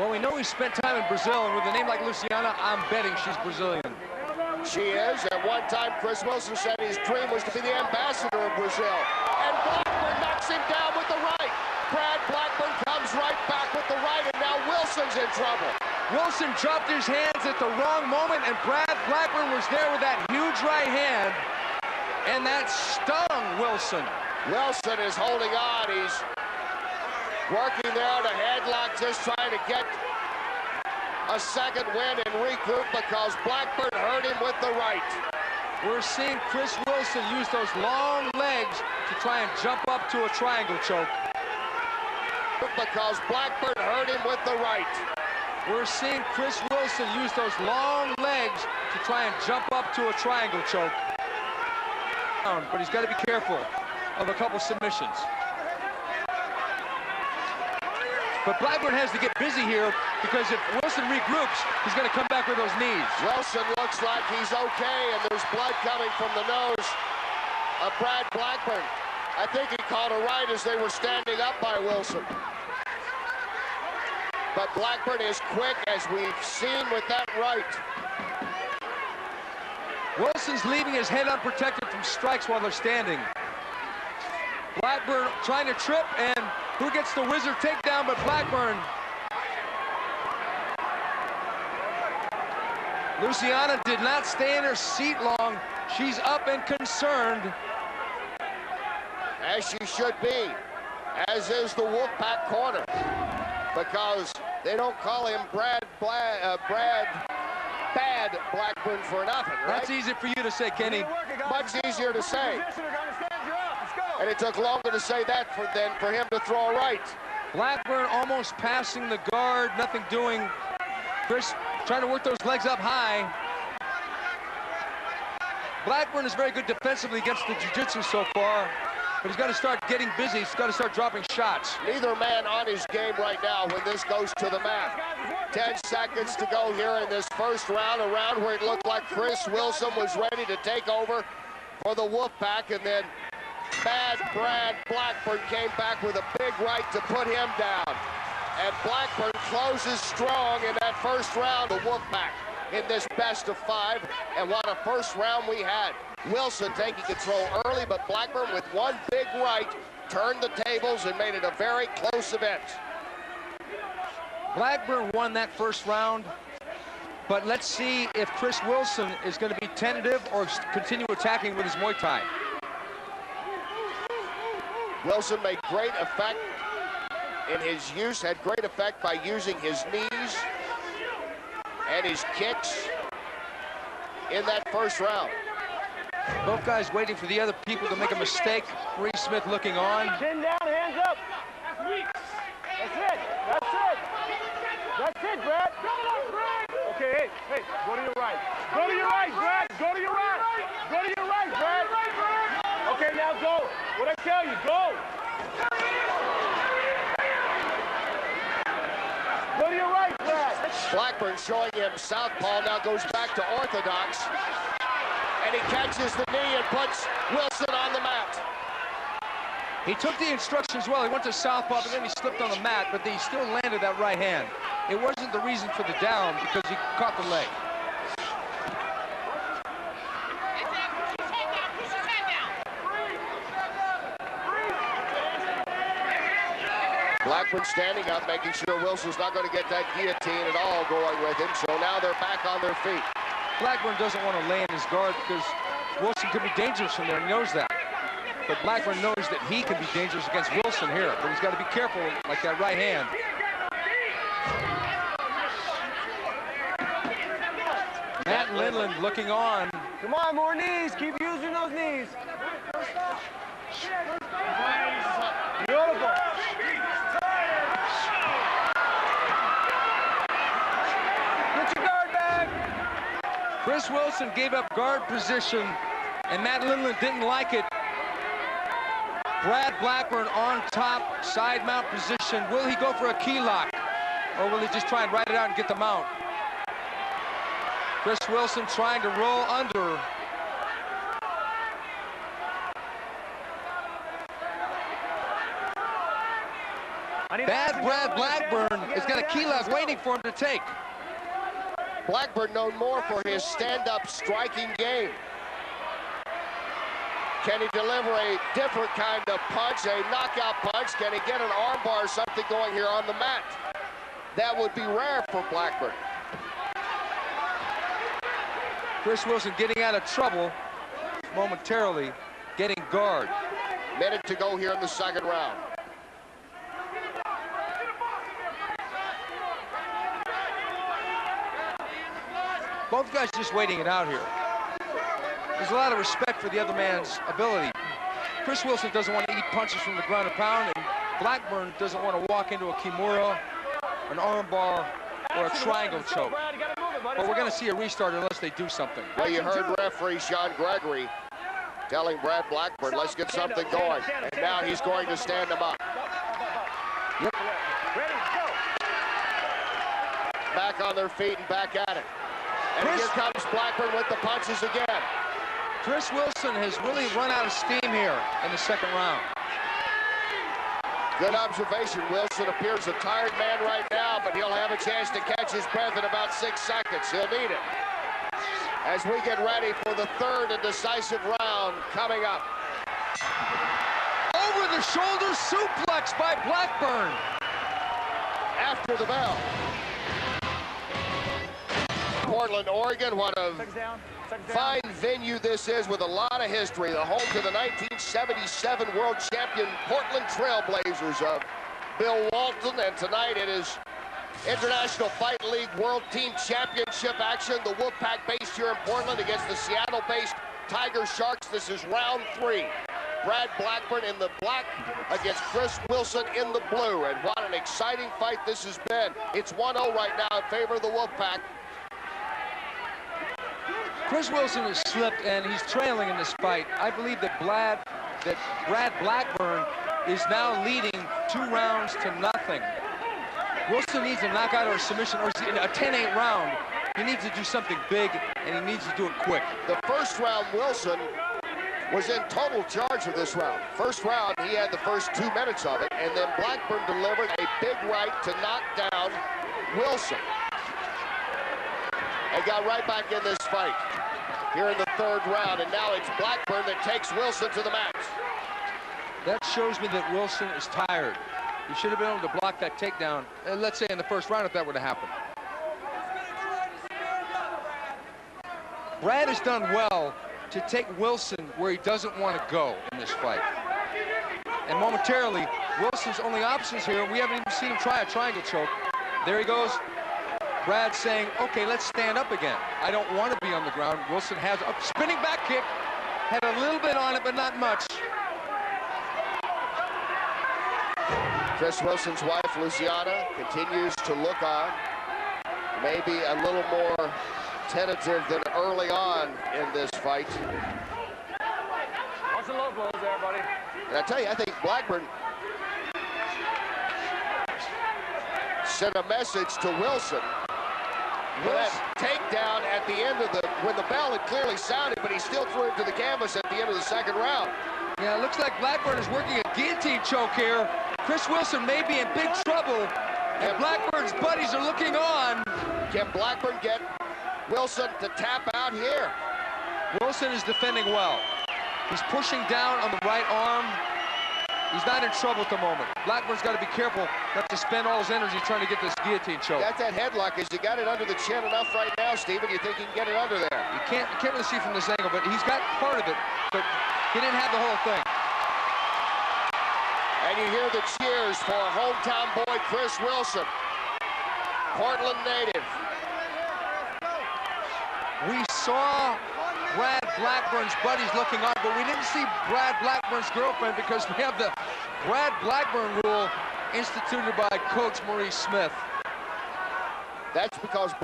Well, we know he spent time in Brazil, and with a name like Luciana, I'm betting she's Brazilian. She is. At one time, Chris Wilson said his dream was to be the ambassador of Brazil. And Blackburn knocks him down with the right. Brad Blackburn comes right back with the right, and now Wilson's in trouble. Wilson dropped his hands at the wrong moment, and Brad Blackburn was there with that huge right hand, and that stung Wilson. Wilson is holding on. He's working there to headlock, just trying to get a second win and regroup because Blackburn hurt him with the right. We're seeing Chris Wilson use those long legs to try and jump up to a triangle choke. Because Blackburn hurt him with the right. We're seeing Chris Wilson use those long legs to try and jump up to a triangle choke. But he's got to be careful of a couple submissions. But Blackburn has to get busy here because if Wilson regroups, he's going to come back with those knees. Wilson looks like he's okay, and there's blood coming from the nose of Brad Blackburn. I think he called a right as they were standing up by Wilson. But Blackburn is quick, as we've seen with that right. Wilson's leaving his head unprotected from strikes while they're standing. Blackburn trying to trip, and who gets the wizard takedown but Blackburn? Luciana did not stay in her seat long. She's up and concerned. As she should be, as is the Wolfpack corner. Because they don't call him Bad Blackburn for nothing, right? That's easy for you to say, Kenny. Much easier to say. And it took longer to say that than for him to throw a right. Blackburn almost passing the guard, nothing doing. Chris trying to work those legs up high. Blackburn is very good defensively against the jiu-jitsu so far, but he's got to start getting busy. He's got to start dropping shots. Neither man on his game right now when this goes to the mat. 10 seconds to go here in this first round, a round where it looked like Chris Wilson was ready to take over for the Wolfpack, and then Bad Brad Blackburn came back with a big right to put him down. And Blackburn closes strong in that first round of Wolfpack in this best of 5. And what a first round we had. Wilson taking control early, but Blackburn with one big right turned the tables and made it a very close event. Blackburn won that first round, but let's see if Chris Wilson is going to be tentative or continue attacking with his Muay Thai. Wilson made great effect in his use, had great effect by using his knees and his kicks in that first round. Both guys waiting for the other people to make a mistake. Reese Smith looking on. Chin down, hands up. That's it. That's it. That's it, Brad. Okay, hey, go to your right. Go to your right, Brad. Go to your right. Go to your right, Brad. Okay, now go. What'd I tell you? Go. Go to your right, Brad. Blackburn showing him southpaw, now goes back to orthodox. And he catches the knee and puts Wilson on the mat. He took the instructions well. He went to southpaw, but then he slipped on the mat, but he still landed that right hand. It wasn't the reason for the down because he caught the leg. Blackburn standing up, making sure Wilson's not going to get that guillotine at all going with him. So now they're back on their feet. Blackburn doesn't want to lay in his guard because Wilson could be dangerous from there. He knows that. But Blackburn knows that he can be dangerous against Wilson here. But he's got to be careful, like that right hand. Matt Lindland looking on. Come on, more knees. Keep using those knees. Beautiful. Get your guard back. Chris Wilson gave up guard position, and Matt Lindland didn't like it. Brad Blackburn on top, side mount position. Will he go for a key lock, or will he just try and ride it out and get the mount? Chris Wilson trying to roll under. Bad Brad Blackburn has got a key lock waiting for him to take. Blackburn known more for his stand-up striking game. Can he deliver a different kind of punch, a knockout punch? Can he get an armbar or something going here on the mat? That would be rare for Blackburn. Chris Wilson getting out of trouble momentarily, getting guard. Minute to go here in the second round. Both guys just waiting it out here. There's a lot of respect for the other man's ability. Chris Wilson doesn't want to eat punches from the ground and pound, and Blackburn doesn't want to walk into a kimura, an armbar, or a triangle choke. But we're going to see a restart unless they do something. Well, you heard referee Sean Gregory telling Brad Blackburn, let's get something going. And now he's going to stand him up. Yep. Back on their feet and back at it. And here comes Blackburn with the punches again. Chris Wilson has really run out of steam here in the second round. Good observation. Wilson appears a tired man right now, but he'll have a chance to catch his breath in about 6 seconds. He'll need it. As we get ready for the third and decisive round coming up. Over the shoulder suplex by Blackburn. After the bell. Portland, Oregon, one of fine venue this is with a lot of history. The home to the 1977 world champion Portland Trailblazers of Bill Walton. And tonight it is International Fight League World Team Championship action. The Wolfpack based here in Portland against the Seattle-based Tiger Sharks. This is round 3. Brad Blackburn in the black against Chris Wilson in the blue. And what an exciting fight this has been. It's 1-0 right now in favor of the Wolfpack. Chris Wilson has slipped and he's trailing in this fight. I believe that Brad Blackburn is now leading 2 rounds to nothing. Wilson needs a knockout or a submission or a 10-8 round. He needs to do something big and he needs to do it quick. The first round, Wilson was in total charge of this round. First round, he had the first 2 minutes of it, and then Blackburn delivered a big right to knock down Wilson. And got right back in this fight here in the third round, and now it's Blackburn that takes Wilson to the mat. That shows me that Wilson is tired. He should have been able to block that takedown, let's say in the first round if that would have happened. Brad has done well to take Wilson where he doesn't want to go in this fight. And momentarily, Wilson's only options here, we haven't even seen him try a triangle choke. There he goes. Brad saying, okay, let's stand up again. I don't want to be on the ground. Wilson has a spinning back kick. Had a little bit on it, but not much. Chris Wilson's wife, Luciana, continues to look on. Maybe a little more tentative than early on in this fight. Watch the low blows there, buddy. And I tell you, I think Blackburn sent a message to Wilson. For that takedown at the end of when the bell had clearly sounded, but he still threw him to the canvas at the end of the second round. Yeah, it looks like Blackburn is working a guillotine choke here. Chris Wilson may be in big trouble, and Blackburn's buddies are looking on. Can Blackburn get Wilson to tap out here? Wilson is defending well. He's pushing down on the right arm. He's not in trouble at the moment. Blackburn's got to be careful not to spend all his energy trying to get this guillotine choke. That's that headlock. Is you got it under the chin enough right now, Steven? You think he can get it under there? You can't really see from this angle, but he's got part of it, but he didn't have the whole thing. And you hear the cheers for hometown boy Chris Wilson, Portland native. We saw Brad Blackburn's buddies looking on, but we didn't see Brad Blackburn's girlfriend because we have the Brad Blackburn rule instituted by Coach Maurice Smith. That's because